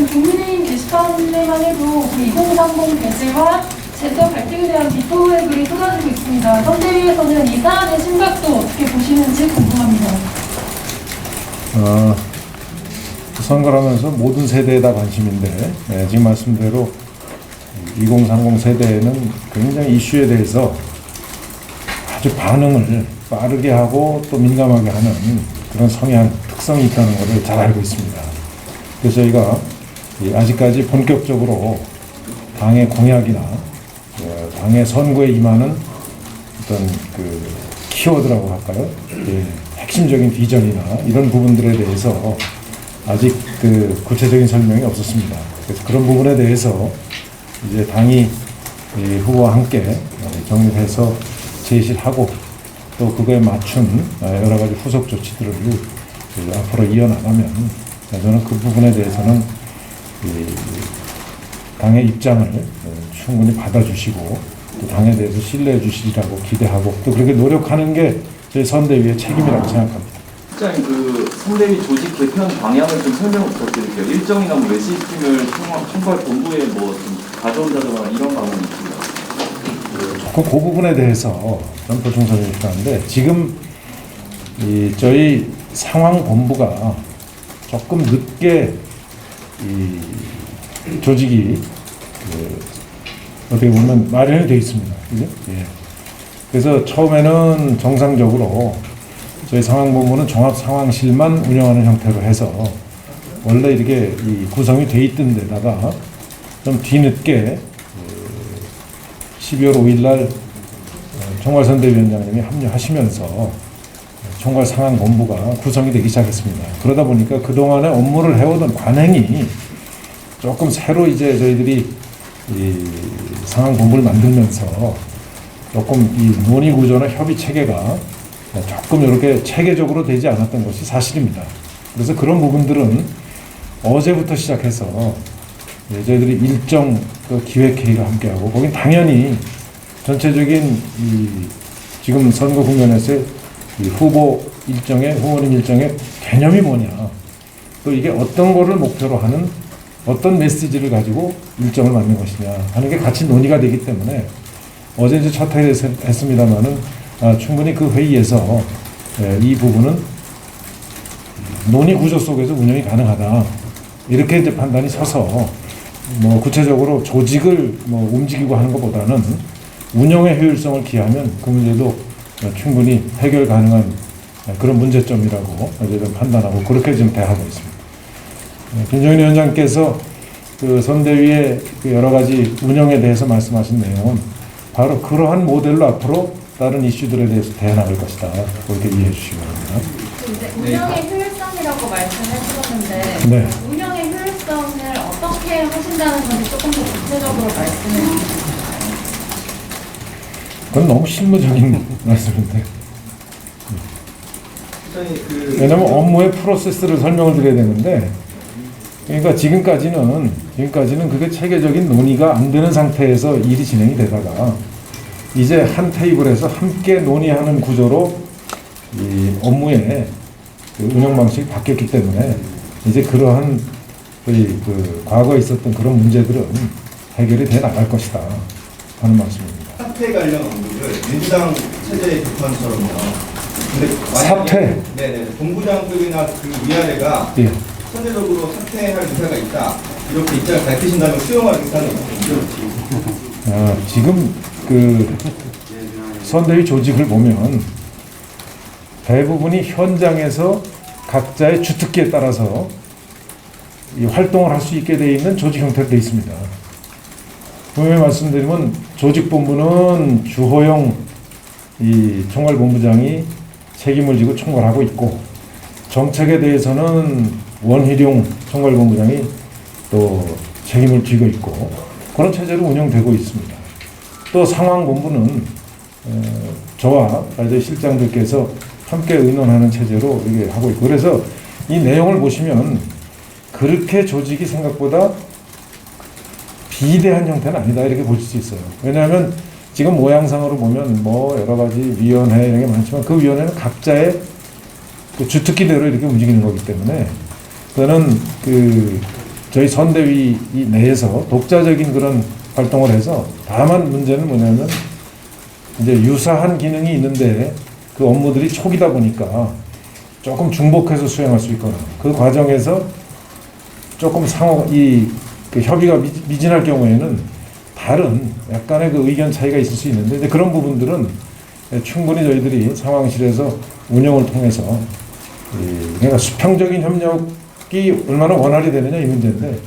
지금 국민의힘 게시판에만 해도 2030 배제와 젠더 갈등에 대한 비토의 글이 쏟아지고 있습니다. 선대위에서는 이 사안의 심각도 어떻게 보시는지 궁금합니다. 선거를 하면서 모든 세대에 다 관심인데, 지금 말씀대로 2030 세대에는 굉장히 이슈에 대해서 아주 반응을 빠르게 하고 또 민감하게 하는 그런 성향, 특성이 있다는 것을 잘 알고 있습니다. 그래서 저희가 아직까지 본격적으로 당의 공약이나 당의 선거에 임하는 어떤 그 키워드라고 할까요? 핵심적인 비전이나 이런 부분들에 대해서 아직 그 구체적인 설명이 없었습니다. 그래서 그런 부분에 대해서 이제 당이 후보와 함께 정립해서 제시를 하고 또 그거에 맞춘 여러 가지 후속 조치들을 앞으로 이어나가면 저는 그 부분에 대해서는 당의 입장을 충분히 받아주시고 또 당에 대해서 신뢰해 주시리라고 기대하고 또 그렇게 노력하는 게 저희 선대위의 책임이라고 생각합니다. 실장님, 그 선대위 조직 개편 방향을 좀 설명 부탁드릴게요. 일정이나 뭐 메시지를 총괄 본부에 뭐 좀 가져온다거나 이런 방안이 있습니다. 그 부분에 대해서 좀 보충 설명을 하는데 지금 저희 상황 본부가 조금 늦게 조직이 어떻게 보면 마련이 되어 있습니다. 그죠? 예. 그래서 처음에는 정상적으로 저희 상황본부는 종합상황실만 운영하는 형태로 해서 원래 이렇게 구성이 돼 있던 데다가 좀 뒤늦게 12월 5일 날 총괄선대위원장님이 합류하시면서 총괄상황본부가 구성이 되기 시작했습니다. 그러다 보니까 그동안에 업무를 해오던 관행이 조금 새로 이제 저희들이 상황본부를 만들면서 조금 이 논의 구조나 협의 체계가 조금 이렇게 체계적으로 되지 않았던 것이 사실입니다. 그래서 그런 부분들은 어제부터 시작해서 저희들이 일정 기획회의를 함께하고 거긴 당연히 전체적인 지금 선거 국면에서 후보님 일정의 개념이 뭐냐 또 이게 어떤 거를 목표로 하는 어떤 메시지를 가지고 일정을 만든 것이냐 하는 게 같이 논의가 되기 때문에 어제 이제 첫 회의를 했습니다만은 충분히 그 회의에서 이 부분은 논의 구조 속에서 운영이 가능하다 이렇게 이제 판단이 서서 뭐 구체적으로 조직을 뭐 움직이고 하는 것보다는 운영의 효율성을 기하면 그 문제도 충분히 해결 가능한 그런 문제점이라고 어제는 판단하고 그렇게 지금 대하고 있습니다. 김정인 위원장께서 그 선대위의 그 여러 가지 운영에 대해서 말씀하신 내용은 바로 그러한 모델로 앞으로 다른 이슈들에 대해서 대응할 것이다. 그렇게 이해해 주시기 바랍니다. 운영의 효율성이라고 말씀해 주셨는데 네. 운영의 효율성을 어떻게 하신다는 건지 조금 더 구체적으로 말씀해 주시면 그건 너무 실무적인 말씀인데. 왜냐하면 업무의 프로세스를 설명을 드려야 되는데 그러니까 지금까지는 그게 체계적인 논의가 안 되는 상태에서 일이 진행이 되다가 이제 한 테이블에서 함께 논의하는 구조로 이 업무의 그 운영 방식이 바뀌었기 때문에 이제 그러한 그 과거에 있었던 그런 문제들은 해결이 돼 나갈 것이다 하는 말씀입니다. 사태 관련 업무를 민주당 체제의 비판처럼요. 근데 사태? 네네. 본부장급이나 그 위아래가 예. 선제적으로 사퇴할 의사가 있다. 이렇게 입장을 밝히신다면 수용할 의사는 없죠. 지금 그 선대위 조직을 보면 대부분이 현장에서 각자의 주특기에 따라서 이 활동을 할 수 있게 되어 있는 조직 형태로 되어 있습니다. 분명히 말씀드리면 조직본부는 주호영 이 총괄본부장이 책임을 지고 총괄하고 있고 정책에 대해서는 원희룡 총괄본부장이 또 책임을 쥐고 있고 그런 체제로 운영되고 있습니다. 또 상황본부는 저와 저희 실장들께서 함께 의논하는 체제로 이렇게 하고 있고 그래서 이 내용을 보시면 그렇게 조직이 생각보다 비대한 형태는 아니다 이렇게 보실 수 있어요. 왜냐하면 지금 모양상으로 보면 뭐 여러 가지 위원회 이런 게 많지만 그 위원회는 각자의 그 주특기대로 이렇게 움직이는 거기 때문에 저는 그 저희 선대위 내에서 독자적인 그런 활동을 해서 다만 문제는 뭐냐면 이제 유사한 기능이 있는데 그 업무들이 초기다 보니까 조금 중복해서 수행할 수 있거나 그 과정에서 조금 그 협의가 미진할 경우에는 다른 약간의 그 의견 차이가 있을 수 있는데 이제 그런 부분들은 충분히 저희들이 상황실에서 운영을 통해서 그러니까 수평적인 협력이 얼마나 원활히 되느냐 이 문제인데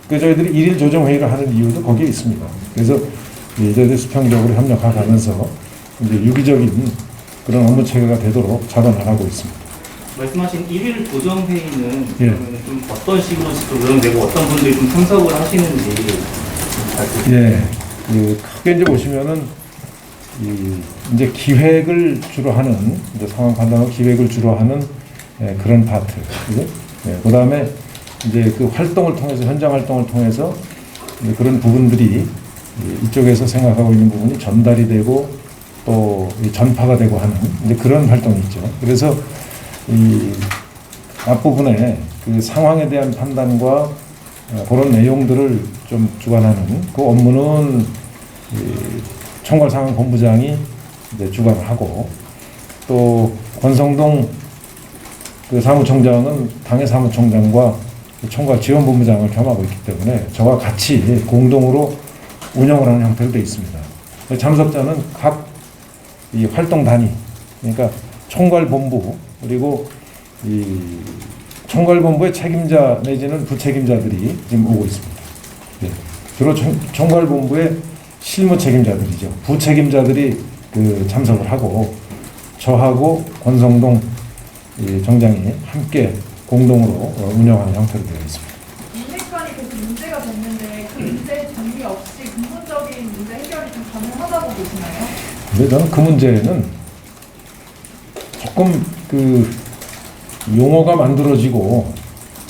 그 저희들이 일일 조정 회의를 하는 이유도 거기에 있습니다. 그래서 저희들이 수평적으로 협력하면서 이제 유기적인 그런 업무 체계가 되도록 잡아나가고 있습니다. 말씀하신 1일 조정 회의는 예. 그러면 좀 어떤 식으로 조정되고 어떤 분들이 좀 참석을 하시는지 예, 크게 이제 보시면은 이제 기획을 주로 하는 이제 상황 판단하고 기획을 주로 하는 그런 파트. 그 다음에 이제 그 활동을 통해서 현장 활동을 통해서 그런 부분들이 이쪽에서 생각하고 있는 부분이 전달이 되고 또 전파가 되고 하는 이제 그런 활동이 있죠. 그래서 이 앞부분에 그 상황에 대한 판단과 그런 내용들을 좀 주관하는 그 업무는 총괄상황본부장이 이제 주관을 하고 또 권성동 그 사무총장은 당해 사무총장과 총괄지원본부장을 겸하고 있기 때문에 저와 같이 공동으로 운영을 하는 형태로 되어 있습니다. 참석자는 각 이 활동 단위, 그러니까 총괄본부 그리고 이 총괄본부의 책임자 내지는 부책임자들이 지금 오고 있습니다. 네. 주로 총괄본부의 실무 책임자들이죠. 부책임자들이 그 참석을 하고 저하고 권성동 정장이 함께 공동으로 운영하는 형태로 되어 있습니다. 인맥관이 계속 문제가 됐는데 그 문제 정리 없이 근본적인 문제 해결이 좀 가능하다고 보시나요? 근데 저는 그 문제는 조금 그 용어가 만들어지고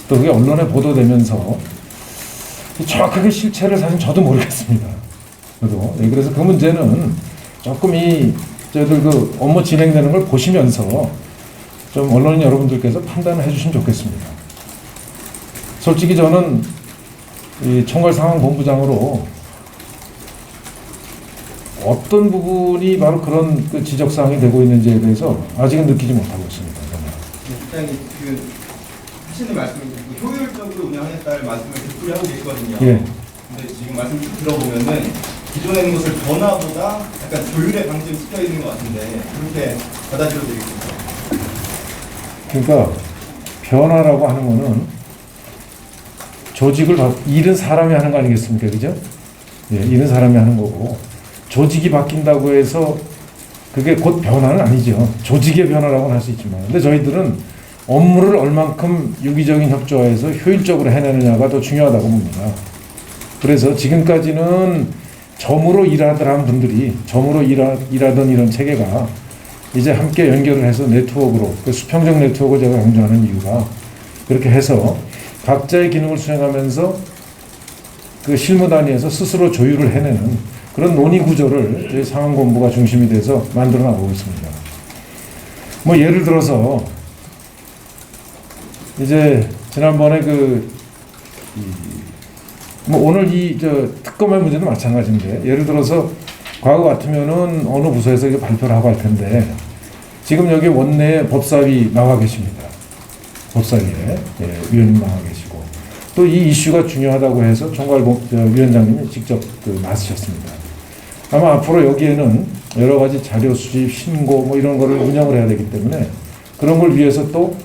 또 그게 언론에 보도되면서 정확하게 실체를 사실 저도 모르겠습니다. 저도. 그래서 그 문제는 조금 저희들 그 업무 진행되는 걸 보시면서 좀 언론인 여러분들께서 판단을 해주시면 좋겠습니다. 솔직히 저는 이 총괄상황본부장으로 어떤 부분이 바로 그런 그 지적사항이 되고 있는지에 대해서 아직은 느끼지 못하고 있습니다. 일단 그 하시는 말씀이 효율적으로 운영했다를 말씀을 되풀이하고 계시거든요. 예. 근데 지금 말씀 들어보면은 기존에 있는 것을 변화보다 약간 조율의 방점이 찍혀 있는 것 같은데 그렇게 받아들여도 되겠습니다. 그러니까 변화라고 하는 거는 조직을 잃은 사람이 하는 거 아니겠습니까? 그죠? 예, 잃은 사람이 하는 거고 조직이 바뀐다고 해서 그게 곧 변화는 아니죠. 조직의 변화라고는 할 수 있지만 근데 저희들은 업무를 얼만큼 유기적인 협조하에서 효율적으로 해내느냐가 더 중요하다고 봅니다. 그래서 지금까지는 점으로 일하던 분들이 점으로 일하던 이런 체계가 이제 함께 연결을 해서 네트워크로 그 수평적 네트워크를 제가 강조하는 이유가 그렇게 해서 각자의 기능을 수행하면서 그 실무 단위에서 스스로 조율을 해내는 그런 논의 구조를 저희 상황본부가 중심이 돼서 만들어 나가고 있습니다. 뭐 예를 들어서 이제 지난번에 뭐 오늘 특검의 문제도 마찬가지인데 예를 들어서 과거 같으면은 어느 부서에서 이거 발표를 하고 할 텐데 지금 여기 원내에 법사위 나와 계십니다. 법사위에 위원님 나와 계시고 또 이 이슈가 중요하다고 해서 총괄위원장님이 직접 나서셨습니다. 아마 앞으로 여기에는 여러 가지 자료 수집, 신고 뭐 이런 거를 운영을 해야 되기 때문에 그런 걸 위해서 또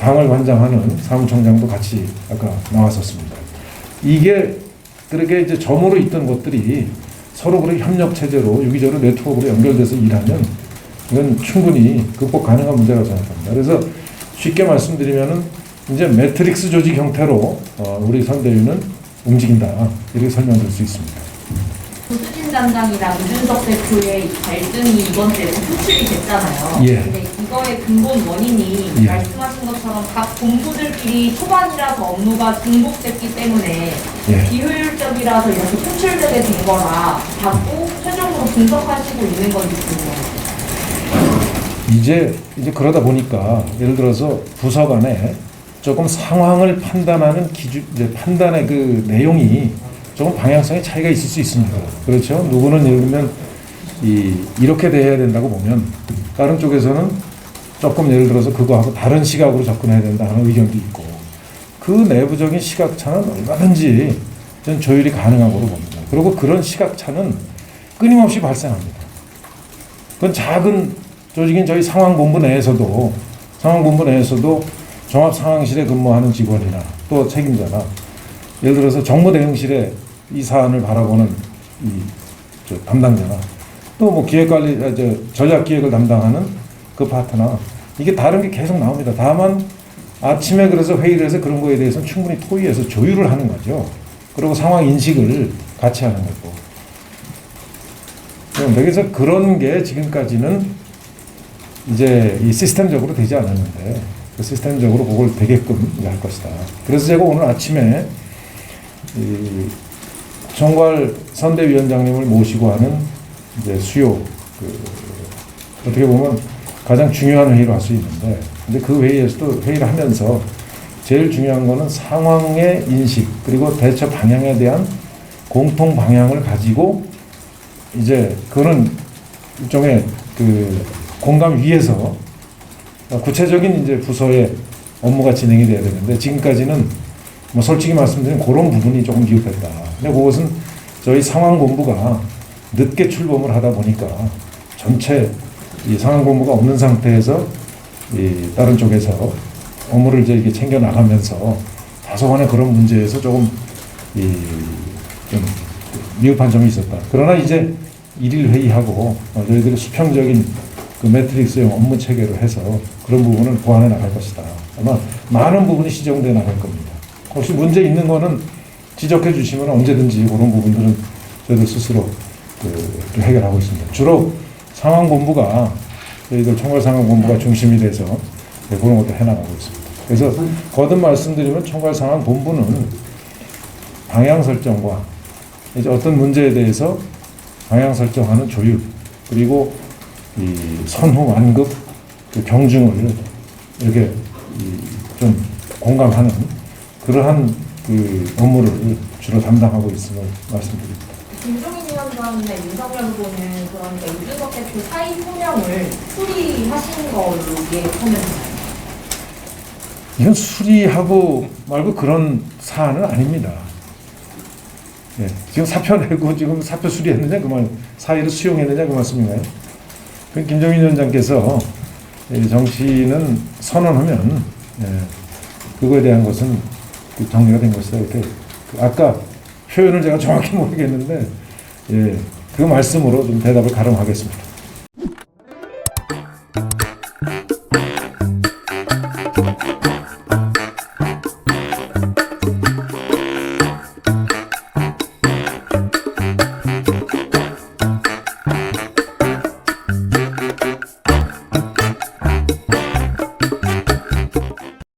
당을 관장하는 사무총장도 같이 아까 나왔었습니다. 이게 그렇게 이제 점으로 있던 것들이 서로 그렇게 협력 체제로 유기적으로 네트워크로 연결돼서 일하면 이건 충분히 극복 가능한 문제라고 생각합니다. 그래서 쉽게 말씀드리면은 이제 매트릭스 조직 형태로 우리 선대위는 움직인다 이렇게 설명드릴 수 있습니다. 조수진 담당이랑 이준석 대표의 갈등이 이번 주에 표출이 됐잖아요. 예. 근데 이거의 근본 원인이 예. 말씀하신 것처럼 각 본부들끼리 초반이라서 업무가 중복됐기 때문에 예. 비효율적이라서 이렇게 표출되게 된 거라 받고 최종으로 분석하시고 있는 건지 궁금해요. 이제 그러다 보니까 예를 들어서 부서 간에 조금 상황을 판단하는 기준, 이제 판단의 그 내용이 조금 방향성의 차이가 있을 수 있습니다. 그렇죠? 누구는 예를 들면 이렇게 대해야 된다고 보면 다른 쪽에서는 조금 예를 들어서 그거하고 다른 시각으로 접근해야 된다 하는 의견도 있고 그 내부적인 시각차는 얼마든지 저는 조율이 가능한 거로 봅니다. 그리고 그런 시각차는 끊임없이 발생합니다. 그건 작은 조직인 저희 상황본부 내에서도 종합상황실에 근무하는 직원이나 또 책임자나 예를 들어서 정무대응실에 이 사안을 바라보는 저 담당자나 또 뭐 기획관리, 전략기획을 담당하는 그 파트나 이게 다른 게 계속 나옵니다. 다만 아침에 그래서 회의를 해서 그런 거에 대해서는 충분히 토의해서 조율을 하는 거죠. 그리고 상황 인식을 같이 하는 거고. 그래서 그런 게 지금까지는 이제 이 시스템적으로 되지 않았는데 그 시스템적으로 그걸 되게끔 할 것이다. 그래서 제가 오늘 아침에 이 총괄 선대위원장님을 모시고 하는 이제 수요 어떻게 보면 가장 중요한 회의로 할 수 있는데 근데 그 회의에서도 회의를 하면서 제일 중요한 거는 상황의 인식 그리고 대처 방향에 대한 공통 방향을 가지고 이제 그거는 일종의 그 공감 위에서 구체적인 이제 부서의 업무가 진행이 돼야 되는데 지금까지는 뭐 솔직히 말씀드리면 그런 부분이 조금 미흡했다. 근데 그것은 저희 상황본부가 늦게 출범을 하다 보니까 전체 이 상황본부가 없는 상태에서 이 다른 쪽에서 업무를 이제 이렇게 챙겨 나가면서 다소간의 그런 문제에서 조금 좀 미흡한 점이 있었다. 그러나 이제 일일 회의하고 저희들이 수평적인 그 매트릭스형 업무 체계로 해서 그런 부분을 보완해 나갈 것이다. 아마 많은 부분이 시정돼 나갈 겁니다. 혹시 문제 있는 거는 지적해 주시면 언제든지 그런 부분들은 저희들 스스로 해결하고 있습니다. 주로 상황본부가 저희들 총괄상황본부가 중심이 돼서 그런 것도 해나가고 있습니다. 그래서 거듭 말씀드리면 총괄상황본부는 방향 설정과 이제 어떤 문제에 대해서 방향 설정하는 조율 그리고 이 선후 완급 그 경중을 이렇게 좀 공감하는 그러한 그 업무를 주로 담당하고 있음을 말씀드립니다. 김종인 위원장님의 윤석열 후보는 그러니까 이준석 대표 사의 소명을 수리하신 걸로 이해하면 되나요? 이건 수리하고 말고 그런 사안은 아닙니다. 예, 지금 사표 내고 지금 사표 수리했느냐 그 말, 사의를 수용했느냐 그 말씀인가요? 그 김종인 위원장께서 정치는 선언하면 그거에 대한 것은 정리가 된 것이다 이렇게 아까 표현을 제가 정확히 모르겠는데 그 말씀으로 좀 대답을 가름하겠습니다.